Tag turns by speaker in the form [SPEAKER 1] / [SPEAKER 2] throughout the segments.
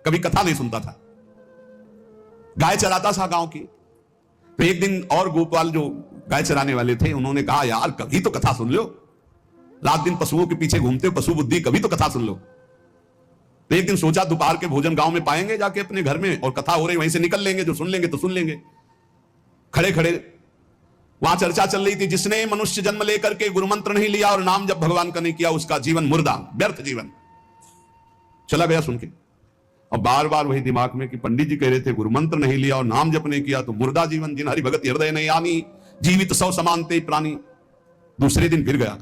[SPEAKER 1] कभी कथा नहीं सुनता था। गाय चराता था गांव की। तो एक दिन और गोपाल जो गाय चराने वाले थे उन्होंने कहा, यार कभी तो कथा सुन लो, रात दिन पशुओं के पीछे घूमते हो, पशु बुद्धि, कभी तो कथा सुन लो। तो एक दिन सोचा दोपहर के भोजन गांव में पाएंगे जाके अपने घर में, और कथा हो रही, वहीं से निकल लेंगे, जो सुन लेंगे तो सुन लेंगे। खड़े खड़े वहां चर्चा चल रही थी, जिसने मनुष्य जन्म लेकर के गुरु मंत्र नहीं लिया और नाम जब भगवान का नहीं किया, उसका जीवन मुर्दा, व्यर्थ जीवन। चला गया सुन के, और बार बार वही दिमाग में कि पंडित जी कह रहे थे गुरु मंत्र नहीं लिया और नाम जप नहीं किया तो मुर्दा जीवन, जिन हरि भगत हृदय नहीं आनी, जीवित सौ समानते प्राणी। दूसरे दिन फिर गया,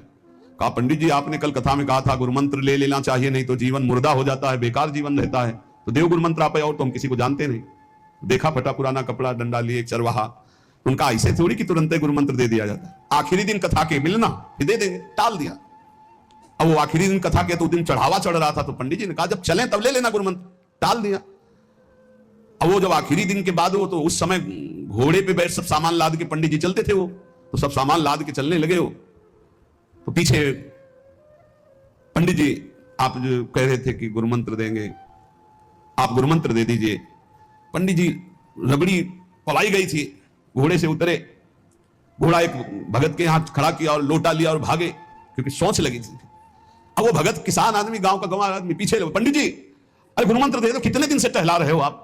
[SPEAKER 1] कहा पंडित जी आपने कल कथा में कहा था गुरु मंत्र ले लेना चाहिए, नहीं तो जीवन मुर्दा हो जाता है, बेकार जीवन रहता है, तो देव गुरु मंत्र आप, और तो हम किसी को जानते नहीं। देखा फटा पुराना कपड़ा, डंडा लिए, एक चरवाहा, उनका ऐसे थोड़ी कि तुरंत गुरु मंत्र दे दिया जाता है। आखिरी दिन कथा के मिलना, फिर दे देंगे, टाल दिया। अब वो आखिरी दिन कथा के तो दिन चढ़ावा चढ़ रहा था, तो पंडित जी ने कहा जब चलें तब ले लेना गुरु मंत्र, टाल दिया। अब वो जब आखिरी दिन के बाद वो, तो उस समय घोड़े पे बैठ सब सामान लाद के पंडित जी चलते थे, वो तो सब सामान लाद के चलने लगे। हो तो पीछे पंडित जी आप जो कह रहे थे कि गुरु मंत्र देंगे, आप गुरु मंत्र दे दीजिए। पंडित जी रबड़ी पलाई गई थी, घोड़े से उतरे, घोड़ा एक भगत के यहां खड़ा किया और लोटा लिया और भागे, क्योंकि सोच लगी थी। अब वो भगत किसान आदमी, गांव का गंवार आदमी पीछे लगे, पंडित जी अरे गुरु मंत्र दे दो, कितने दिन से टहला रहे हो आप?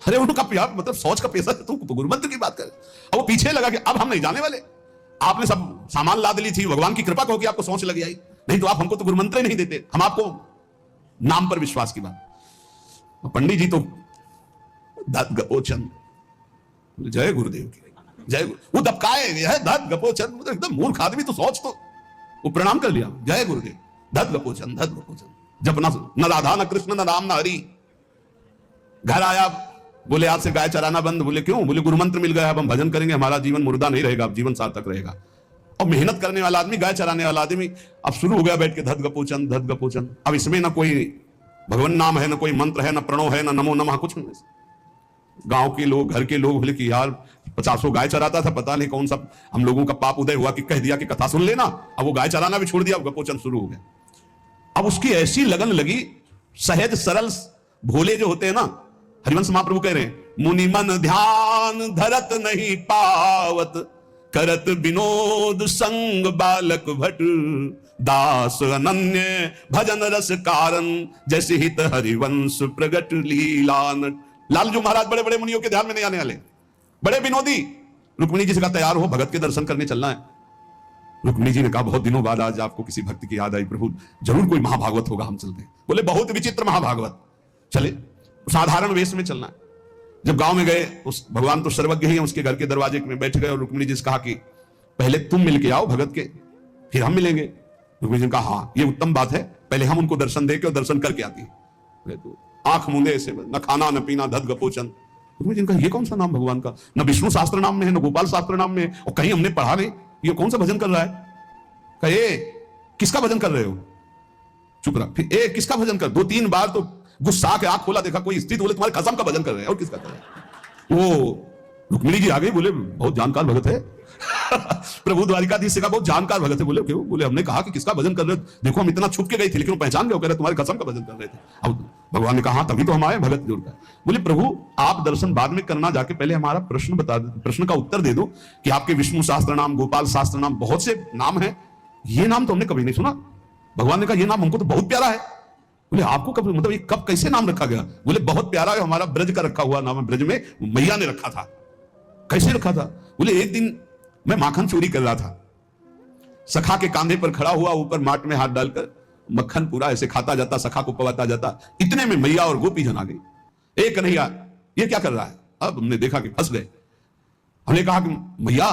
[SPEAKER 1] अरे उनका प्यार मतलब सोच का पैसा, तू गुरु मंत्र की बात कर। अब वो पीछे लगा कि अब हम नहीं जाने वाले, आपने सब सामान लाद ली थी, भगवान की कृपा होगी आपको सोच लगी आई, नहीं तो आप हमको तो गुरु मंत्र ही नहीं देते, हम आपको नाम पर विश्वास की बात। पंडित जी तो दत्त गपोचन, जय गुरुदेव की जय गुरु, वो दबकाए है दत्त गपोचन, मतलब एकदम मूर्ख आदमी, तो सोच, तो वो प्रणाम कर लिया, जय गुरुदेव, दत्त गपोचन, दत्त गपोचन। जपना न राधा न कृष्ण न राम न हरि। घर आया, बोले आपसे गाय चराना बंद। बोले क्यों? बोले गुरु मंत्र मिल गया, अब हम भजन करेंगे, हमारा जीवन मुर्दा नहीं रहेगा, अब जीवन सार्थक रहेगा। और मेहनत करने वाला आदमी, गाय चराने वाला आदमी, अब शुरू हो गया बैठ के धत गपोचन, धत गपोचन। अब इसमें ना कोई भगवान नाम है, ना कोई मंत्र है, ना प्रणव है, ना नमो नमः, कुछ नहीं। गांव के लोग, घर के लोग बोले कि यार 50 गाय चराता था, पता नहीं कौन सा हम लोगों का पाप उदय हुआ कि कह दिया कि कथा सुन लेना। अब वो गाय चराना भी छोड़ दिया, अब गपोचन शुरू हो गया। अब उसकी ऐसी लगन लगी, सहज सरल भोले जो होते हैं ना, हरिवंश महाप्रभु कह रहे हैं, मुनि मन ध्यान धरत नहीं पावत, करत विनोद संग बालक भट, दास अनन्य भजन रस कारण, जैसे हित हरिवंश प्रगट लीलान। लालजू महाराज बड़े बड़े मुनियों के ध्यान में नहीं आने वाले, बड़े विनोदी। रुक्मिणी जी से कहा तैयार हो, भगत के दर्शन करने चलना है। रुक्मिणी जी ने कहा बहुत दिनों बाद आज आपको किसी भक्ति की याद आई प्रभु, जरूर कोई महाभागवत होगा, हम चलते हैं। बोले बहुत विचित्र महाभागवत, चले, साधारण वेश में चलना है। जब गांव में गए, उस भगवान तो सर्वज्ञ ही है, उसके घर के दरवाजे में बैठ गए और रुक्मिणी जी से कहा कि पहले तुम मिल के आओ भगत के, फिर हम मिलेंगे। रुक्मिणी जी ने कहा हाँ ये उत्तम बात है, पहले हम उनको दर्शन दे के और दर्शन करके आती है। तो आंख मूंदे ऐसे, न खाना न पीना, धत गपोचन। रुक्मिणी जी ने कहा ये कौन सा नाम भगवान का, न विष्णु शास्त्र नाम में है, न गोपाल शास्त्र नाम में है, और कहीं हमने पढ़ा नहीं, ये कौन सा भजन कर रहा है? कहे किसका भजन कर रहे हो? चुप रहा। फिर ए किसका भजन कर? 2-3 बार तो गुस्सा के आंख खोला, देखा कोई स्थित, बोले तुम्हारे कसम का भजन कर रहे हैं, और किसका कर रहे हैं? वो रुक्मिणी जी आ गई, बोले बहुत जानकार भगत है। प्रभु द्वारिकाधीश से कहा बहुत जानकार भगत है। बोले क्यों? बोले हमने कहा कि किसका भजन कर रहे हो, देखो हम इतना छुप के गए थे लेकिन वो पहचान गए, कह रहे तुम्हारे कसम का भजन कर रहे थे। अब भगवान ने कहा तभी तो हम आए भगत जोड़कर। बोले प्रभु आप दर्शन बाद में करना, जाके पहले हमारा प्रश्न बता दो, प्रश्न का उत्तर दे दो कि आपके विष्णु शास्त्र नाम, गोपाल शास्त्र नाम, बहुत से नाम है, ये नाम तो हमने कभी नहीं सुना। भगवान ने कहा ये नाम हमको तो बहुत प्यारा है। बोले आपको कब, मतलब ये कब कैसे नाम रखा गया? बोले बहुत प्यारा है, हमारा ब्रज का रखा हुआ नाम है, ब्रज में मैया ने रखा था। कैसे रखा था? बोले एक दिन मैं माखन चोरी कर रहा था, सखा के कांधे पर खड़ा हुआ, ऊपर माट में हाथ डालकर मक्खन पूरा ऐसे खाता जाता, सखा को पवाता जाता। इतने में मैया और गोपी जन आ गई। ए कन्हैया ये क्या कर रहा है? अब हमने देखा कि फंस गए। हमने कहा कि मैया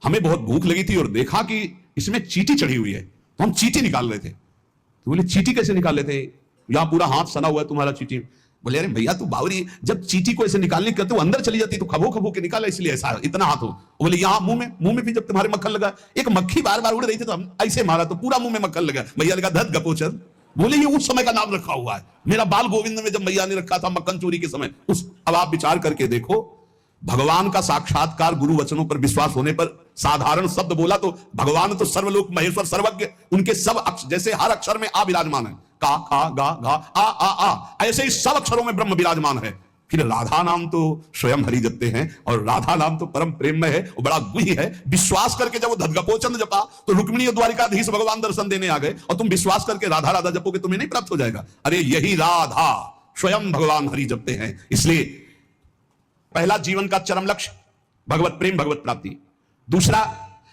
[SPEAKER 1] हमें बहुत भूख लगी थी और देखा कि इसमें चींटी चढ़ी हुई है, तो हम चींटी निकाल रहे थे। तो बोले चींटी कैसे निकाल लेते? यहां पूरा हाथ सना हुआ है तुम्हारा चींटी। बोले अरे भैया तू बावरी, जब चींटी को ऐसे निकालने करते वो अंदर चली जाती तो खबो खबो के निकाला, इसलिए ऐसा इतना हाथ हो। बोले यहाँ मुंह में भी जब तुम्हारे मक्खन लगा, एक मक्खी बार बार उड़ रही थी तो हम ऐसे मारा तो पूरा मुंह में मक्खन लगा। भैया लगा धत गपोचन। बोले ये उस समय का नाम रखा हुआ है, मेरा बाल गोविंद में जब मैया ने रखा था मक्खन चोरी के समय। अब आप विचार करके देखो, भगवान का साक्षात्कार गुरु वचनों पर विश्वास होने पर साधारण शब्द बोला तो भगवान तो सर्वलोक महेश्वर सर्वज्ञ, उनके सब जैसे हर अक्षर में आ विराजमान है, का खा गा घा आ, ऐसे ही सब अक्षरों में ब्रह्म विराजमान है। फिर राधा नाम तो स्वयं हरि जपते हैं और राधा नाम तो परम प्रेम में है, वो बड़ा गुही है। विश्वास करके जब वो धदगपोचंद जपा तो रुक्मिणी द्वारिकाधीश भगवान दर्शन देने आ गए, और तुम विश्वास करके राधा राधा जपोगे तुम्हें नहीं प्राप्त हो जाएगा? अरे यही राधा स्वयं भगवान हरि जपते हैं। इसलिए पहला जीवन का चरम लक्ष्य भगवत प्रेम, भगवत प्राप्ति। दूसरा,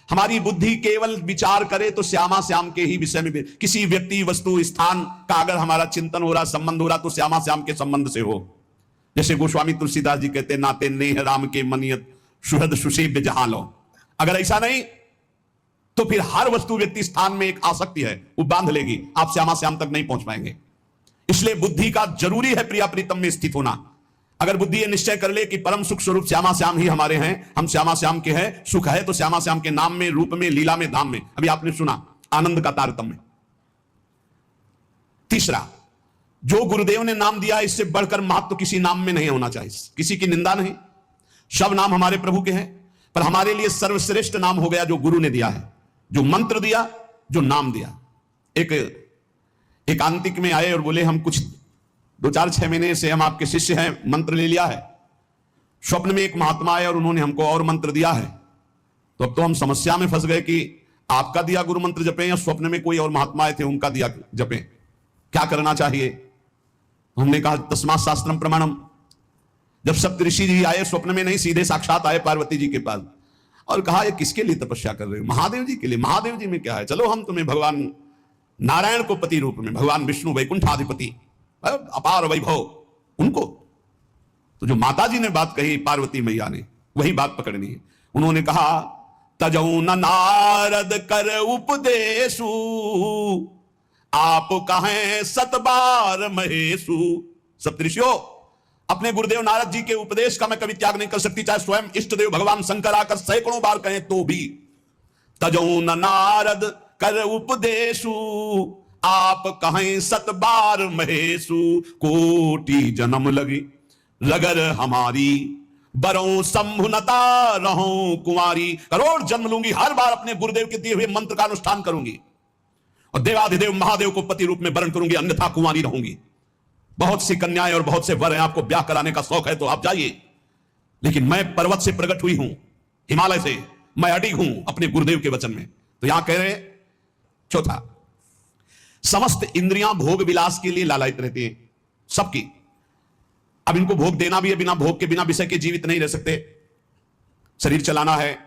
[SPEAKER 1] हमारी बुद्धि केवल विचार करे तो श्यामा श्याम के ही विषय में, किसी व्यक्ति वस्तु स्थान का अगर हमारा चिंतन हो रहा, संबंध हो रहा, तो श्यामा श्याम के संबंध से हो। जैसे गोस्वामी तुलसीदास जी कहते हैं, नाते नेह राम के मनियत सुहृद सुसेव्य जहां लो। अगर ऐसा नहीं तो फिर हर वस्तु व्यक्ति स्थान में एक आसक्ति है, वो बांध लेगी, आप श्यामा श्याम तक नहीं पहुंच पाएंगे। इसलिए बुद्धि का जरूरी है प्रिया प्रीतम में स्थित होना। अगर बुद्धि ये निश्चय कर ले कि परम सुख स्वरूप श्यामा श्याम ही हमारे हैं, हम श्यामा श्याम के हैं, सुख है तो श्यामा श्याम के नाम में, रूप में, लीला में, धाम में। अभी आपने सुना आनंद का तारतम्य। तीसरा, जो गुरुदेव ने नाम दिया इससे बढ़कर महत्व किसी नाम में नहीं होना चाहिए, किसी की निंदा नहीं। सब नाम हमारे प्रभु के हैं, पर हमारे लिए सर्वश्रेष्ठ नाम हो गया जो गुरु ने दिया है, जो मंत्र दिया, जो नाम दिया। एक आंतिक में आए और बोले, हम कुछ 2-4-6 महीने से हम आपके शिष्य हैं, मंत्र ले लिया है। स्वप्न में एक महात्मा आए और उन्होंने हमको और मंत्र दिया है, तो अब तो हम समस्या में फंस गए कि आपका दिया गुरु मंत्र जपें या स्वप्न में कोई और महात्मा आए थे उनका दिया जपें, क्या करना चाहिए? हमने कहा तस्मात् शास्त्रम प्रमाणम। जब सप्तऋषि जी आए, स्वप्न में नहीं, सीधे साक्षात आए पार्वती जी के पास और कहा, ये किसके लिए तपस्या कर रहे हो? महादेव जी के लिए। महादेव जी में क्या है, चलो हम तुम्हें भगवान नारायण को पति रूप में, भगवान विष्णु वैकुंठाधिपति अपार वैभव, उनको। तो जो माता जी ने बात कही पार्वती मैया ने, वही बात पकड़नी है। उन्होंने कहा, तजौ न नारद कर उपदेशु, आप कहें 7 बार महेशु। सप्तऋषियों, अपने गुरुदेव नारद जी के उपदेश का मैं कभी त्याग नहीं कर सकती, चाहे स्वयं इष्ट देव भगवान शंकर आकर सैकड़ों बार कहें तो भी। तजौ न नारद कर उपदेशु, आप कहें 7 बार महेशु। कोटि जन्म लगी रगर हमारी, बरों संभुनता रहूं कुंवारी। करोड़ जन्म लूंगी, हर बार अपने गुरुदेव के दिए हुए मंत्र का अनुष्ठान करूंगी और देवाधिदेव महादेव को पति रूप में वरण करूंगी, अन्यथा कुंवारी रहूंगी। बहुत सी कन्याएं और बहुत से वर हैं, आपको ब्याह कराने का शौक है तो आप जाइए, लेकिन मैं पर्वत से प्रकट हुई हूं, हिमालय से, मैं अडिग हूं अपने गुरुदेव के वचन में। तो यहां कह रहे, चौथा, समस्त इंद्रियां भोग विलास के लिए लालायित रहती हैं, सबकी। अब इनको भोग देना भी है, बिना भोग के, बिना विषय के जीवित नहीं रह सकते। शरीर चलाना है,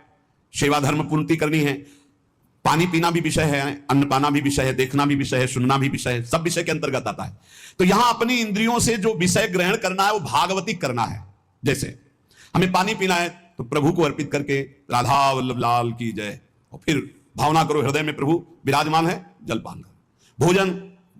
[SPEAKER 1] सेवा धर्म पूर्ति करनी है, पानी पीना भी विषय है, अन्न पाना भी विषय है, देखना भी विषय है, सुनना भी विषय है, सब विषय के अंतर्गत आता है। तो यहां अपनी इंद्रियों से जो विषय ग्रहण करना है वो भागवतिक करना है। जैसे हमें पानी पीना है तो प्रभु को अर्पित करके राधा वल्लभ लाल की जय, और फिर भावना करो हृदय में प्रभु विराजमान है, जलपान करो। भोजन,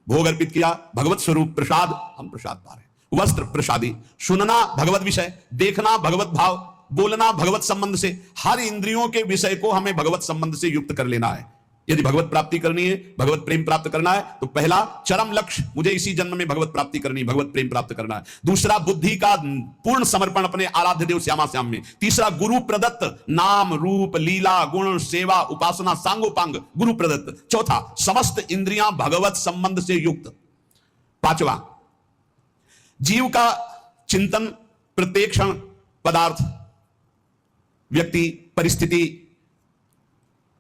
[SPEAKER 1] भोग अर्पित किया, भगवत स्वरूप प्रसाद, हम प्रसाद पा रहे हैं। वस्त्र प्रसादी, सुनना भगवत विषय, देखना भगवत भाव, बोलना भगवत संबंध से। हर इंद्रियों के विषय को हमें भगवत संबंध से युक्त कर लेना है। यदि भगवत प्राप्ति करनी है, भगवत प्रेम प्राप्त करना है, तो पहला चरम लक्ष्य, मुझे इसी जन्म में भगवत प्राप्ति करनी, भगवत प्रेम प्राप्त करना है। दूसरा, बुद्धि का पूर्ण समर्पण अपने आराध्य देव श्यामा श्याम में। तीसरा, गुरु प्रदत्त नाम रूप लीला गुण सेवा उपासना सांगोपांग गुरु प्रदत्त। चौथा, समस्त इंद्रियां भगवत संबंध से युक्त। पांचवा, जीव का चिंतन प्रत्येक क्षण पदार्थ, व्यक्ति, परिस्थिति,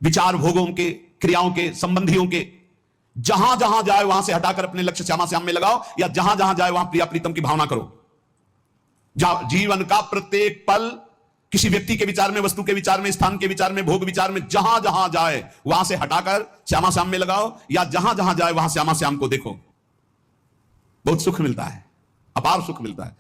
[SPEAKER 1] विचार, भोगों के, क्रियाओं के, संबंधियों के, जहां जहां जाए वहां से हटाकर अपने लक्ष्य श्यामा श्याम में लगाओ, या जहां जहां जाए वहां प्रिया प्रीतम की भावना करो। जीवन का प्रत्येक पल किसी व्यक्ति के विचार में, वस्तु के विचार में, स्थान के विचार में, भोग विचार में, जहां जहां जाए वहां से हटाकर श्यामा श्याम में लगाओ, या जहां जहां जाए वहां श्यामा श्याम को देखो। बहुत सुख मिलता है, अपार सुख मिलता है।